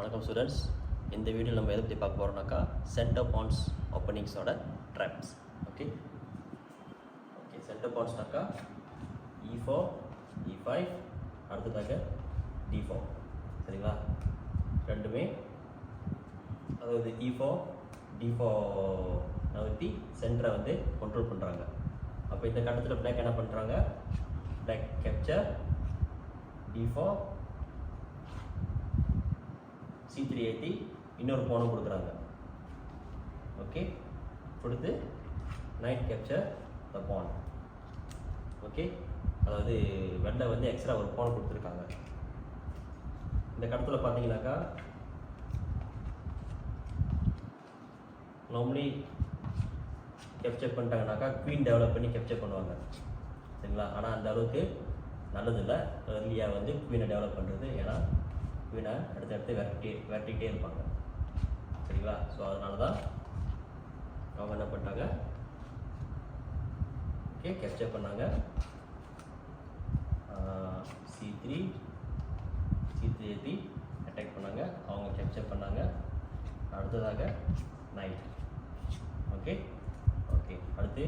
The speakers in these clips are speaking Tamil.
வணக்கம் ஸ்டூடெண்ட்ஸ். இந்த வீடியோவில் நம்ம எதை பற்றி பார்க்க போகிறோம்னாக்கா சென்டர் பாண்ட்ஸ் ஓப்பனிங்ஸோட ட்ராப்ஸ். ஓகே சென்டர் பாண்ட்ஸ்னாக்கா E4 E5 அடுத்ததாக D4. சரிங்களா? ரெண்டுமே அதாவது E4 D4 நகர்த்தி சென்டரை வந்து கண்ட்ரோல் பண்ணுறாங்க. அப்போ இந்த கட்டத்தில் பிளாக் என்ன பண்ணுறாங்க? பிளாக் கேப்சர் D4 C3 ஏற்றி இன்னொரு போனும் கொடுக்குறாங்க. ஓகே, கொடுத்து night capture the pan. Okay, அதாவது வெள்ளை வந்து எக்ஸ்ட்ரா ஒரு போன் கொடுத்துருக்காங்க. இந்த கடத்தில் பார்த்தீங்கன்னாக்கா நார்மலி கேப்சர் பண்ணிட்டாங்கனாக்கா குவீன் டெவலப் பண்ணி கேப்சர் பண்ணுவாங்க. சரிங்களா? ஆனால் அந்த அளவுக்கு நல்லதில்லை ஏர்லியாக வந்து குவீனை டெவலப் பண்ணுறது. ஏன்னா குவீனை அடுத்தடுத்து விரட்டிகிட்டே இருப்பாங்க. சரிங்களா? ஸோ அதனால தான் அவங்க என்ன பண்ணிட்டாங்க, ஓகே கேப்சர் பண்ணாங்க. C3 ஏற்றி அட்டாக் பண்ணாங்க. அவங்க கேப்சர் பண்ணாங்க. அடுத்ததாக நைட். ஓகே அடுத்து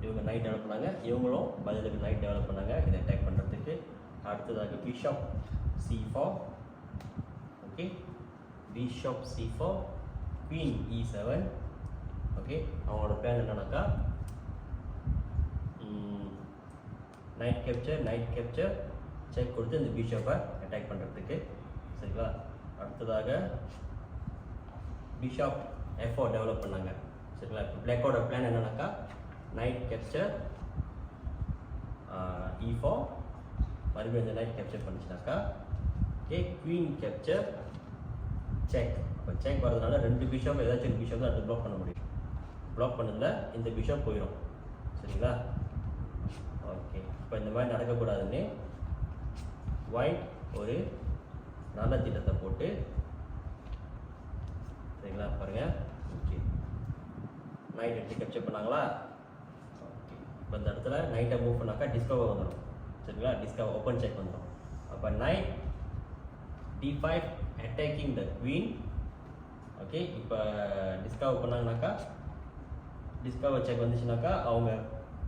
இவங்க நைட் டெவலப் பண்ணாங்க. இவங்களும் பதிலுக்கு நைட் டெவலப் பண்ணாங்க இதை அட்டாக் பண்ணுறதுக்கு. அடுத்ததாக bishop C4. Okay, bishop C4 queen E7. Okay, அவங்களோட பிளான் என்னன்னாக்கா நைட் கேப்சர் செக் கொடுத்து இந்த பிஷப்பை அட்டாக் பண்ணுறதுக்கு. சரிங்களா? அடுத்ததாக பிஷப் F4 டெவலப் பண்ணாங்க. சரிங்களா? இப்போ பிளாக்கோட பிளான் என்னன்னாக்கா நைட் கேப்சர் E4 மறுபடியும் இந்த நைட் கேப்சர் பண்ணிச்சுனாக்கா ஓகே குவீன் கேப்சர் செக். இப்போ செக் வரதுனால ரெண்டு பிஷப் ஏதாச்சும் ஒரு பிஷப் தான் அடுத்து பிளாக் பண்ண முடியும். பிளாக் பண்ணதில் இந்த பிஷப் போயிடும். சரிங்களா? ஓகே, இப்போ இந்த மாதிரி நடக்கக்கூடாதுன்னு ஒயிட் ஒரு நல்ல திட்டத்தை போட்டு, சரிங்களா பாருங்கள். ஓகே, நைட் எடுத்து கேப்சர் பண்ணாங்களா? ஓகே, இப்போ இந்த இடத்துல நைட்டை மூவ் பண்ணாக்கா டிஸ்கவர் வந்துடும். சரிங்களா? டிஸ்கவர் ஓப்பன் செக் வந்துடும். அப்போ night D5 attacking the queen. Okay, இப்போ டிஸ்கவர் பண்ணாங்கனாக்கா டிஸ்கவர் செக் வந்துச்சுனாக்கா அவங்க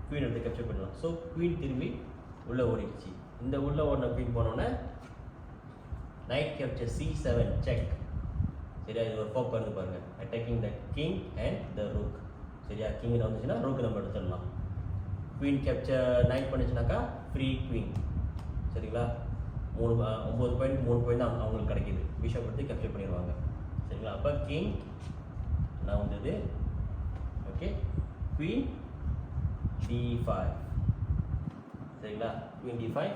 குவீன் எடுத்து கேப்சர் பண்ணலாம். ஸோ குவீன் திரும்பி உள்ளே ஓடிடுச்சு. இந்த உள்ளே ஓடின குவீன் போனோன்னே நைட் கேப்சர் C7 செக். சரியா? இது ஒரு ஃபோக் வருது பாருங்கள், attacking the king and the rook. சரியா? கிங் வந்துச்சுன்னா ரூக் நம்ம எடுத்துடலாம். குவீன் கேப்சர் நைட் பண்ணிச்சுனாக்கா ஃப்ரீ குவீன். சரிங்களா? 9 பாயிண்ட் 3 பாயிண்ட் தான் அவங்களுக்கு கிடைக்கிது. பிஷப் எடுத்து கேப்சர் பண்ணிடுவாங்க. சரிங்களா? அப்போ கிங் நான் வந்தது. Okay, queen D5. சரிங்களா? குவீன் D5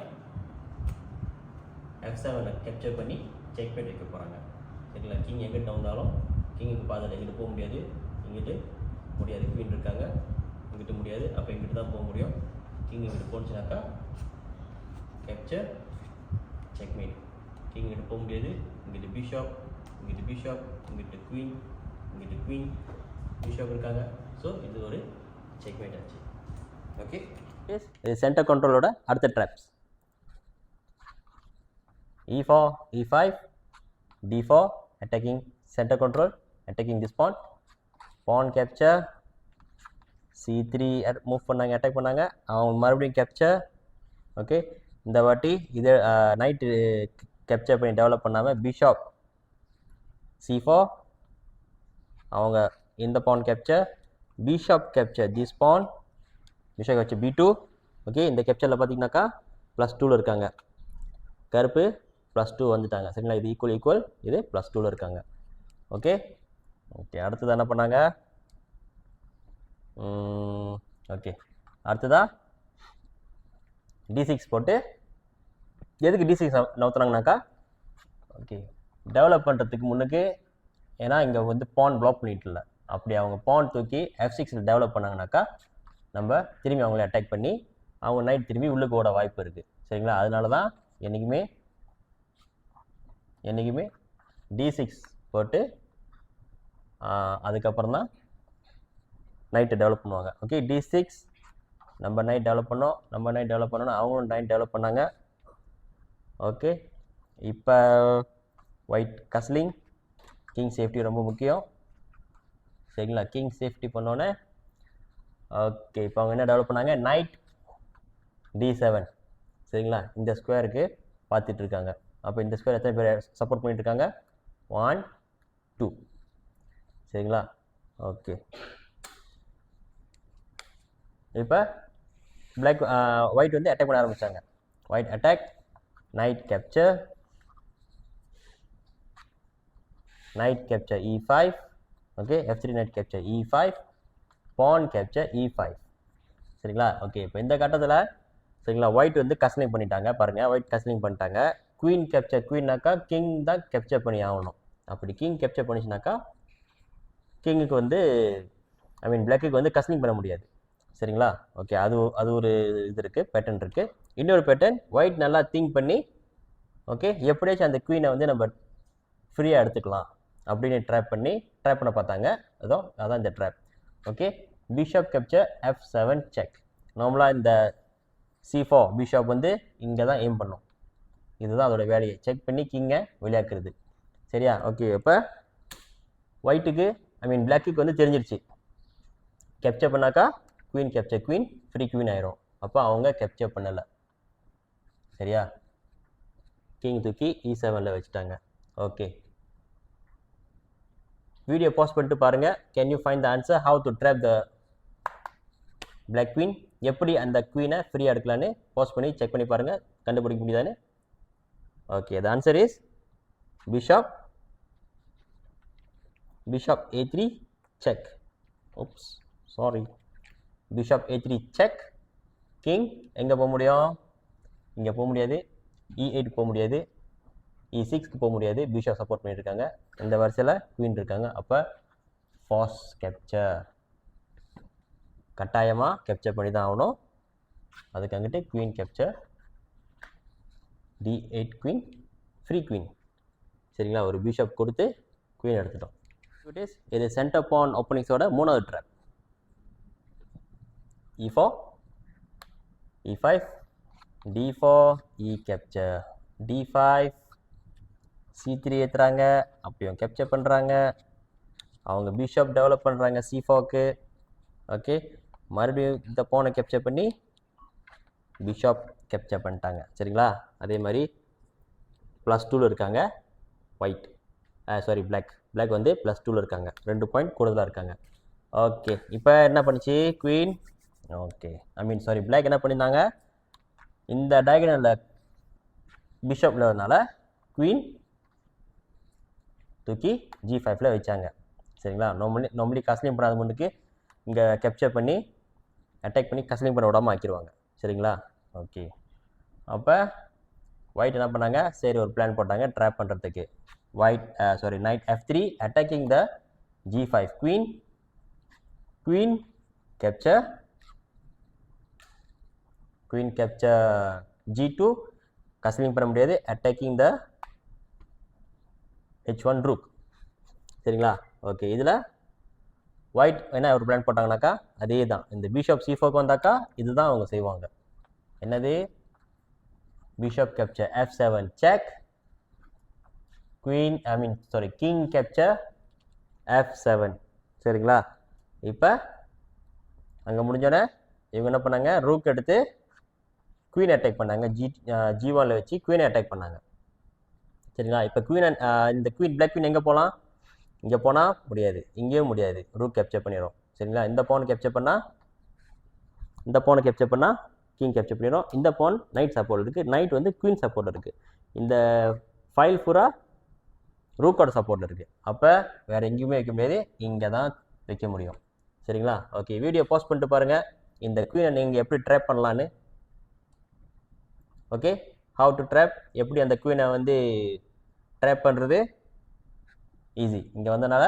F7 கேப்சர் பண்ணி செக் பேட் வைக்க போகிறாங்க. சரிங்களா? கிங் எங்கிட்ட வந்தாலும் கிங்குக்கு பாதில் எங்கிட்ட போக முடியாது, இங்கிட்டு முடியாது. குவீன் இருக்காங்க, இங்கிட்ட முடியாது. அப்போ இங்கிட்ட தான் போக முடியும். கிங் இங்கிட்ட போச்சுனாக்கா கேப்சர் செக்மேட். கிங் இங்கிட்ட போக முடியாது. இங்கிட்ட பிஷப், இங்கிட்ட குவீன், பிஷப் இருக்காங்க. ஸோ இது ஒரு செக்மேட் ஆச்சு. ஓகே, இது சென்டர் கண்ட்ரோலோட அடுத்த drops. E4 E5 D4 attacking center control, attacking this pawn. Pawn capture C3 move பண்ணாங்க, அட்டாக் பண்ணாங்க. அவங்க மறுபடியும் கேப்சர். ஓகே, இந்த வாட்டி இதை நைட்டு கேப்சர் பண்ணி டெவலப் பண்ணாமல் பிஷப் C4 அவங்க இந்த pawn capture. Bishop capture this pawn, bishop capture B2. Okay, இந்த கேப்சரில் பார்த்தீங்கன்னாக்கா +2ல் இருக்காங்க. கருப்பு +2 வந்துட்டாங்க. சரிங்களா? இது ஈக்குவல், இது +2ல் இருக்காங்க. ஓகே, அடுத்தது என்ன பண்ணாங்க? ஓகே, அடுத்ததா D6 போட்டு, எதுக்கு D6 நவுத்துறாங்கனாக்கா ஓகே டெவலப் பண்ணுறதுக்கு முன்னுக்கு. ஏன்னா இங்கே வந்து பான் பிளாக் பண்ணிட்டு இல்லை. அப்படி அவங்க பான் தூக்கி F6 டெவலப் பண்ணாங்கனாக்கா நம்ம திரும்பி அவங்கள அட்டாக் பண்ணி அவங்க நைட் திரும்பி உள்ளுக்கு ஓட வாய்ப்பு இருக்குது. சரிங்களா? அதனால தான் என்றைக்குமே D6 போட்டு அதுக்கப்புறம் தான் நைட்டை டெவலப் பண்ணுவாங்க. ஓகே, D6 நம்ம நைட் டெவலப் பண்ணோன்னா அவங்களும் நைட் டெவலப் பண்ணாங்க. ஓகே, இப்போ ஒயிட் கஸ்லிங் கிங் சேஃப்டி ரொம்ப முக்கியம். சரிங்களா, கிங் சேஃப்டி பண்ணோன்னே ஓகே இப்போ அவங்க என்ன டெவலப் பண்ணாங்க, நைட் d7. சரிங்களா, இந்த ஸ்கொயருக்கு பார்த்துட்டு இருக்காங்க. அப்போ இந்த ஸ்கொயர் எத்தனை பேர் சப்போர்ட் பண்ணிட்டு இருக்காங்க, 1 2. சரிங்களா, ஓகே இப்போ பிளாக் ஒயிட் வந்து அட்டாக் பண்ண ஆரம்பிச்சாங்க. White attack, night capture, knight capture e5, okay, f3 knight capture e5, pawn capture e5. சரிங்களா, ஓகே இப்போ இந்த கட்டத்தில் சரிங்களா ஒயிட் வந்து கஸ்லிங் பண்ணிட்டாங்க. பாருங்கள், ஒயிட் கஸ்லிங் பண்ணிட்டாங்க. குவீன் கேப்சர், குவீன்னாக்கா கிங் தான் கேப்சர் பண்ணி ஆகணும். அப்படி கிங் கேப்சர் பண்ணிச்சுனாக்கா கிங்குக்கு வந்து பிளாக்குக்கு வந்து கஸ்லிங் பண்ண முடியாது. சரிங்களா, ஓகே அது ஒரு இது இருக்குது, பேட்டர்ன் இருக்குது. இன்னொரு பேட்டர்ன், ஒயிட் நல்லா திங்க் பண்ணி ஓகே எப்படியாச்சும் அந்த குவீனை வந்து நம்ம ஃப்ரீயாக எடுத்துக்கலாம் அப்படின்னு ட்ராப் பண்ண பார்த்தாங்க. அதான் இந்த drop. Okay, bishop capture f7 check. நார்மலாக இந்த c4 பிஷப் வந்து இங்கே தான் எய்ம் பண்ணும். இதுதான் அதோட வேலையை, செக் பண்ணி கிங்கை விளையாக்குறது. சரியா, ஓகே இப்போ ஒயிட்டுக்கு பிளாக்குக்கு வந்து தெரிஞ்சிருச்சு, கேப்சர் பண்ணாக்கா queen capture queen, free queen ஆயிரும். அப்போ அவங்க கேப்சர் பண்ணலை. சரியா, கிங் தூக்கி e7ல் வச்சுட்டாங்க. ஓகே, வீடியோ பாஸ் பண்ணிட்டு பாருங்க. Can you find the answer how to drop the black queen? எப்படி அந்த குவீனை ஃப்ரீயாக எடுக்கலான்னு பாஸ் பண்ணி செக் பண்ணி பாருங்க, கண்டுபிடிக்க முடியுதான்னு. Okay, the answer is bishop a3 check. oops sorry, bishop a3 check. King எங்கே போக முடியும், இங்கே போக முடியாது, e8 போக முடியாது, e6க்கு போக முடியாது, பிஷப் சப்போர்ட் பண்ணிட்டு இருக்காங்க. இந்த வரிசையில் குவீன் இருக்காங்க. அப்போ ஃபாஸ் கேப்சர், கட்டாயமாக கேப்சர் பண்ணி தான் ஆகணும். அதுக்கு அங்கிட்டு queen capture, d8 queen, free queen. சரிங்களா, ஒரு பிஷப் கொடுத்து குவீன் எடுத்துட்டோம். இது சென்டர் பான் ஓப்பனிங்ஸோட மூணாவது drop. e4 e5 d4 e capture, d5 c3 ஏற்றுறாங்க, அப்பயும் கேப்சர் பண்ணுறாங்க. அவங்க பிஷப் டெவலப் பண்ணுறாங்க c4க்கு. ஓகே, மறுபடியும் இந்த போனை கேப்சர் பண்ணி பிஷப் கேப்சர் பண்ணிட்டாங்க. சரிங்களா, அதே மாதிரி +2ல் இருக்காங்க ஒயிட், சாரி பிளாக் வந்து +2ல் இருக்காங்க, 2 பாயிண்ட் கூடுதலாக இருக்காங்க. ஓகே, இப்போ என்ன பண்ணிச்சு குவீன், ஓகே சாரி பிளாக் என்ன பண்ணியிருந்தாங்க, இந்த டயகனலில் பிஷப் விளையாடுறதுனால குவீன் தூக்கி g5ல வச்சாங்க. சரிங்களா, நார்மலி கஸ்லிங் பண்ணாத முன்னுக்கு இங்கே கேப்சர் பண்ணி அட்டாக் பண்ணி கஸ்லிங் பண்ண விடாமல் ஆக்கிடுவாங்க. சரிங்களா, ஓகே அப்போ ஒயிட் என்ன பண்ணாங்க, சரி ஒரு பிளான் போட்டாங்க ட்ராப் பண்ணுறதுக்கு. knight f3 attacking the g5 queen capture g2 கஸ்லிங் பண்ண முடியாது, attacking the h1 rook. சரிங்களா, ஓகே இதில் ஒயிட் என்ன ஒரு பிளான் போட்டாங்கனாக்கா அதே தான், இந்த பிஷப் c4க்கு வந்தாக்கா இதுதான் அவங்க செய்வாங்க. என்னது, bishop capture f7 check, king capture f7. சரிங்களா, இப்போ அங்கே முடிஞ்சோடனே இவங்க என்ன பண்ணாங்க, ரூக் எடுத்து குவீன் அட்டாக் பண்ணாங்க, g1ல் வச்சு குவீனை அட்டாக் பண்ணாங்க. சரிங்களா, இப்போ இந்த பிளாக் குவீன் எங்கே போகலாம், இங்கே போனால் முடியாது, இங்கேயும் முடியாது, ரூக் கேப்சர் பண்ணிடும். சரிங்களா, இந்த பானை கேப்சர் பண்ணால் கிங் கேப்சர் பண்ணிடும். இந்த பான் நைட் சப்போர்ட் இருக்குது, நைட் வந்து குவீன் சப்போர்ட் இருக்குது, இந்த ஃபைல் பூரா ரூக்கோட சப்போர்ட் இருக்குது. அப்போ வேறு எங்கேயுமே வைக்க முடியாது, இங்கே தான் வைக்க முடியும். சரிங்களா, ஓகே வீடியோ பாஸ் பண்ணிட்டு பாருங்கள், இந்த குவீனை நீங்கள் எப்படி ட்ராப் பண்ணலான்னு. ஓகே, ஹவு டு ட்ராப், எப்படி அந்த குவீனை வந்து ட்ராப் பண்ணுறது ஈஸி. இங்கே வந்தனால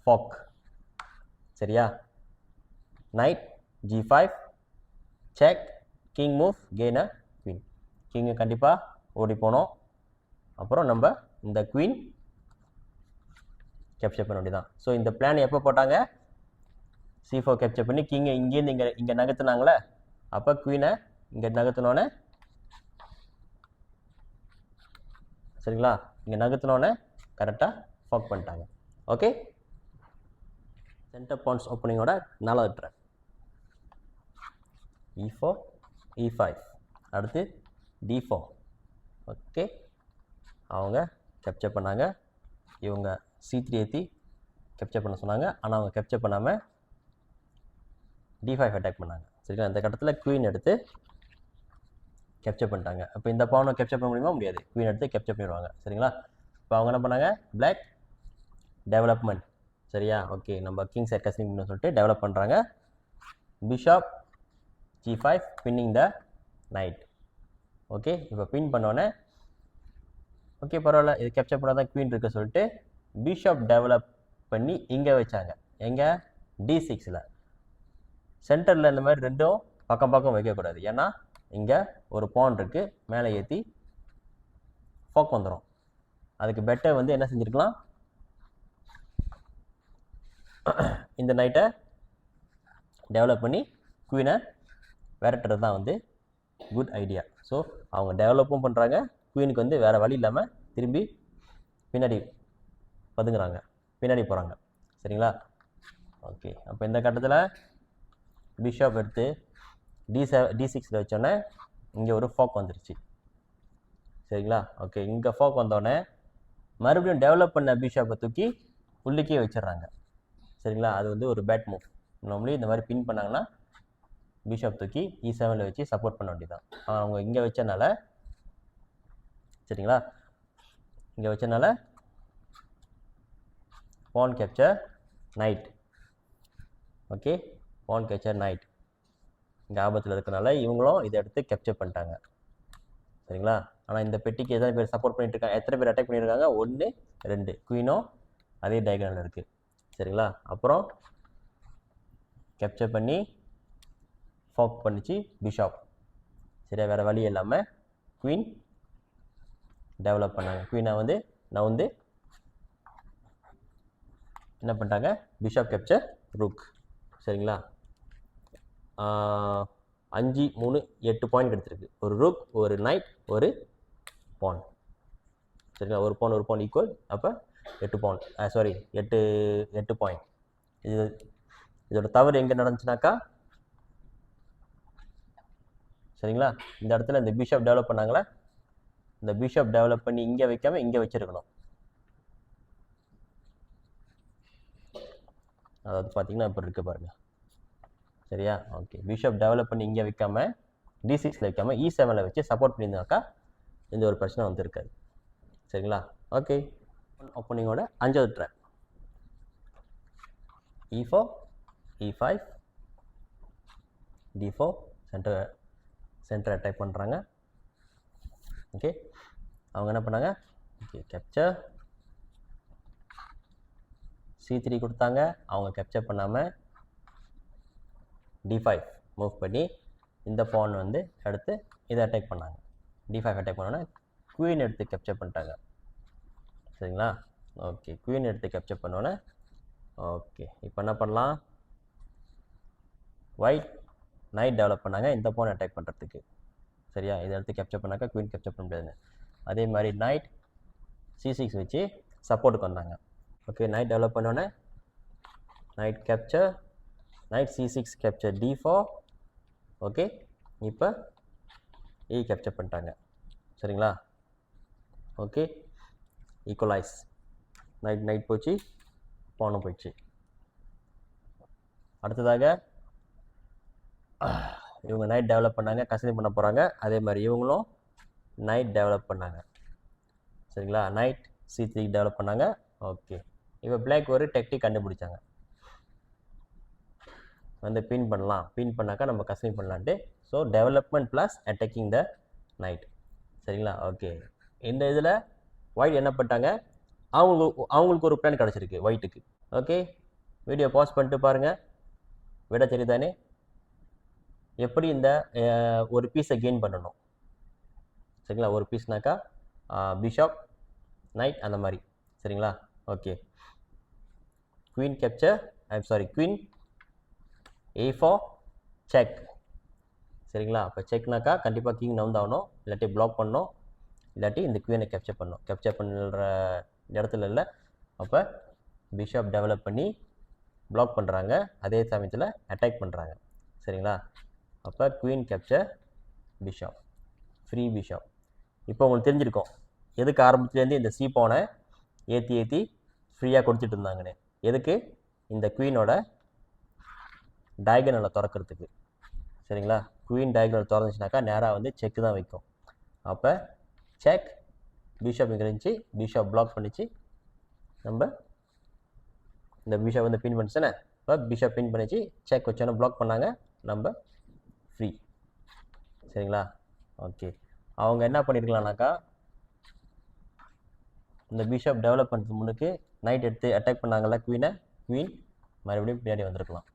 ஃபாக். சரியா, night g5 check, king move gain அ குவீன். கிங்கு கண்டிப்பாக ஓடி போனோம். அப்புறம் நம்ம இந்த குவீன் கேப்சர் பண்ண வேண்டியதான். ஸோ இந்த பிளான் எப்போ போட்டாங்க, c4 கேப்சர் பண்ணி கிங்கை இங்கேருந்து இங்கே நகர்த்துனாங்களே, அப்போ குவீனை இங்கே நகர்த்தினோன்னே, சரிங்களா, இங்கே நகர்த்தினோன்னே கரெக்டாக ஃபாக் பண்ணிட்டாங்க. ஓகே, சென்டர் பான்ஸ் ஓப்பனிங்கோட 4வது ட்ராப் E4 E5 அடுத்து D4. ஓகே, அவங்க கேப்சர் பண்ணாங்க. இவங்க C3 ஏற்றி கேப்சர் பண்ண சொன்னாங்க. ஆனால் அவங்க கேப்சர் பண்ணாமல் D5 அட்டாக் பண்ணாங்க. சரிங்களா, இந்த கட்டத்தில் குவீன் எடுத்து கேப்சர் பண்ணிட்டாங்க. அப்போ இந்த பாவனை கேப்சர் பண்ண முடியுமா? முடியாது. குவீன் எடுத்து கேப்சர் பண்ணிடுவாங்க. சரிங்களா, இப்போ அவங்க என்ன பண்ணாங்க? Black development. சரியா, ஓகே, நம்ம கிங் சைட் கசினிங்னு சொல்லிட்டு டெவலப் பண்ணுறாங்க. Bishop G5 pinning the night. Okay, இப்போ பின் பண்ணோன்னே ஓகே பரவாயில்ல, இது கேப்சர் பண்ணால் தான் குவீன் இருக்க சொல்லிட்டு பிஷப் டெவலப் பண்ணி இங்கே வச்சாங்க. எங்கே? D6ல். சென்டரில் இந்த மாதிரி ரெண்டும் பக்கம் பக்கம் வைக்கக்கூடாது. ஏன்னா இங்கே ஒரு பான் இருக்குது, மேலே ஏற்றி ஃபோக் வந்துடும். அதுக்கு பெட்டர் வந்து என்ன செஞ்சுருக்கலாம், இந்த நைட்டை டெவலப் பண்ணி குவீனை விரட்டுறது தான் வந்து குட் ஐடியா. ஸோ அவங்க டெவலப்பும் பண்ணுறாங்க, குவீனுக்கு வந்து வேறு வழி இல்லாமல் திரும்பி பின்னாடி பதுங்குறாங்க, பின்னாடி போகிறாங்க. சரிங்களா, ஓகே. அப்போ இந்த கட்டத்தில் பிஷப் எடுத்து D6ல் வச்சோன்னே இங்கே ஒரு ஃபோக் வந்துருச்சு. சரிங்களா, ஓகே. இங்கே ஃபோக் வந்தோடனே மறுபடியும் டெவலப் பண்ண பிஷப்பை தூக்கி உள்ளுக்கே வச்சிடுறாங்க. சரிங்களா, அது வந்து ஒரு பேட் மூவ். நார்மலி இந்த மாதிரி பின் பண்ணாங்கன்னா பிஷப் தூக்கி E7ல் வச்சு சப்போர்ட் பண்ண வேண்டியதான். அவங்க இங்கே வச்சனால, சரிங்களா, இங்கே வச்சனால பான் கேப்சர் நைட். ஓகே, பான் கேப்சர் நைட் இங்கே ஆபத்தில் இருக்கனால இவங்களும் இதை எடுத்து கேப்சர் பண்ணிட்டாங்க. சரிங்களா, ஆனால் இந்த பெட்டிக்கு எத்தனை பேர் சப்போர்ட் பண்ணிட்டு இருக்காங்க, எத்தனை பேர் அட்டாக் பண்ணியிருக்காங்க? 1 2. குயினும் அதே டயக்ராமில் இருக்குது. சரிங்களா, அப்புறம் கேப்சர் பண்ணி ஃபோக் பண்ணிச்சு பிஷப். சரியா, வேறு வழி இல்லாமல் குவீன் டெவலப் பண்ணாங்க. குவீனை வந்து நவுந்து என்ன பண்ணிட்டாங்க? Bishop capture rook. சரிங்களா, 5 3 8 பாயிண்ட் எடுத்துருக்கு. ஒரு ரூக், ஒரு நைட், ஒரு பான். சரிங்களா, ஒரு பான் ஈக்குவல். அப்போ 8 பான், சாரி 8 பாயிண்ட். இதோட தவறு எங்கே நடந்துச்சுனாக்கா, சரிங்களா, இந்த இடத்துல இந்த பிஷப் டெவலப் பண்ணாங்களே, இந்த பிஷப் டெவலப் பண்ணி இங்கே வைக்காம இங்கே வச்சிருக்கணும். அதாவது பார்த்தீங்கன்னா இப்போ இருக்கு பாருங்க. சரியா, ஓகே. பிஷப் டெவலப் பண்ணி இங்கே வைக்காம D6ல் வைக்காம E7ல் வச்சு சப்போர்ட் பண்ணியிருந்தாக்கா இந்த ஒரு பிரச்சனை வந்து இருக்காது. சரிங்களா, ஓகே. ஓப்பனிங்கோட 5வது drop E4 E5 D4. Centre attack பண்ணுறாங்க. ஓகே, அவங்க என்ன பண்ணாங்க? ஓகே, கேப்சர் C3 கொடுத்தாங்க. அவங்க கேப்சர் பண்ணாமல் D5 மூவ் பண்ணி இந்த பான் வந்து எடுத்து இதை அட்டாக் பண்ணாங்க. D5 அட்டாக் பண்ணோன்னே குவீன் எடுத்து கேப்சர் பண்ணிட்டாங்க. சரிங்களா, ஓகே. குவீன் எடுத்து கேப்சர் பண்ணோன்னே ஓகே, இப்போ என்ன பண்ணலாம்? ஒயிட் நைட் டெவலப் பண்ணாங்க இந்த பான் அட்டாக் பண்ணுறதுக்கு. சரியா, இதை எடுத்து கேப்சர் பண்ணாக்கா குவீன் கேப்சர் பண்ண முடியாதுன்னு. அதே மாதிரி நைட் C6 வச்சு சப்போர்ட்டுக்கு வந்தாங்க. ஓகே, நைட் டெவலப் பண்ணோன்னே night capture, night C6 capture D4. Okay, இப்போ E கேப்சர் பண்ணிட்டாங்க. சரிங்களா, ஓகே. ஈக்குவலைஸ். நைட் போச்சு, பானும் போயிடுச்சு. அடுத்ததாக இவங்க நைட் டெவலப் பண்ணாங்க, கன்சிடர் பண்ண போகிறாங்க. அதே மாதிரி இவங்களும் நைட் டெவலப் பண்ணாங்க. சரிங்களா, நைட் C3 டெவலப் பண்ணாங்க. ஓகே, இப்போ பிளாக் ஒரு டெக்னிக் கண்டுபிடிச்சாங்க, வந்து பின் பண்ணலாம். பின் பண்ணாக்கா நம்ம கன்சிடர் பண்ணலான்ட்டு. So development plus attacking the night. சரிங்களா, ஓகே. இந்த இதில் ஒயிட் என்ன பண்ணிட்டாங்க? அவங்களுக்கு ஒரு பிளான் கிடச்சிருக்கு ஒயிட்டுக்கு. ஓகே, வீடியோ பாஸ் பண்ணிட்டு பாருங்கள், விட தெரியுதானே எப்படி இந்த ஒரு பீஸை கெயின் பண்ணணும். சரிங்களா, ஒரு பீஸ்னாக்கா பிஷப் நைட் அந்த மாதிரி. சரிங்களா, okay. Queen capture, queen A4 check. சரிங்களா, அப்போ செக்னாக்கா கண்டிப்பாக கிங் நவுந்தாகணும், இல்லாட்டி பிளாக் பண்ணணும், இல்லாட்டி இந்த குவீனை கேப்சர் பண்ணணும். கேப்சர் பண்ணுற இடத்துல இல்லை, அப்போ பிஷப் டெவலப் பண்ணி பிளாக் பண்ணுறாங்க, அதே சமயத்தில் அட்டாக் பண்ணுறாங்க. சரிங்களா? அப்போ queen capture bishop, free bishop. இப்போ உங்களுக்கு தெரிஞ்சிருக்கும் எதுக்கு ஆரம்பத்துலேருந்து இந்த சி பானை ஏற்றி ஃப்ரீயாக கொடுத்துட்டு இருந்தாங்கன்னு. எதுக்கு? இந்த குவீனோட டயகனலை திறக்கிறதுக்கு. சரிங்களா? குவீன் டயகனல் திறந்துச்சுனாக்கா நேராக வந்து செக்கு தான் வைக்கும். அப்போ செக், பிஷப் இங்கே இருந்துச்சு, பிஷப் பிளாக் பண்ணிச்சு, நம்ம இந்த பிஷப் வந்து பின் பண்ணிச்சுனே. இப்போ பிஷப் பின் பண்ணிச்சு, செக் வச்சோன்னா பிளாக் பண்ணாங்க, நம்ம ஃப்ரீ. சரிங்களா? ஓகே. அவங்க என்ன பண்ணியிருக்கலாம்னாக்கா இந்த பிஷப் டெவலப் பண்ணுறதுக்கு முன்னுக்கு நைட் எடுத்து அட்டாக் பண்ணாங்கல்ல குவீனை, குவீன் மறுபடியும் பின்னாடி வந்திருக்கலாம்.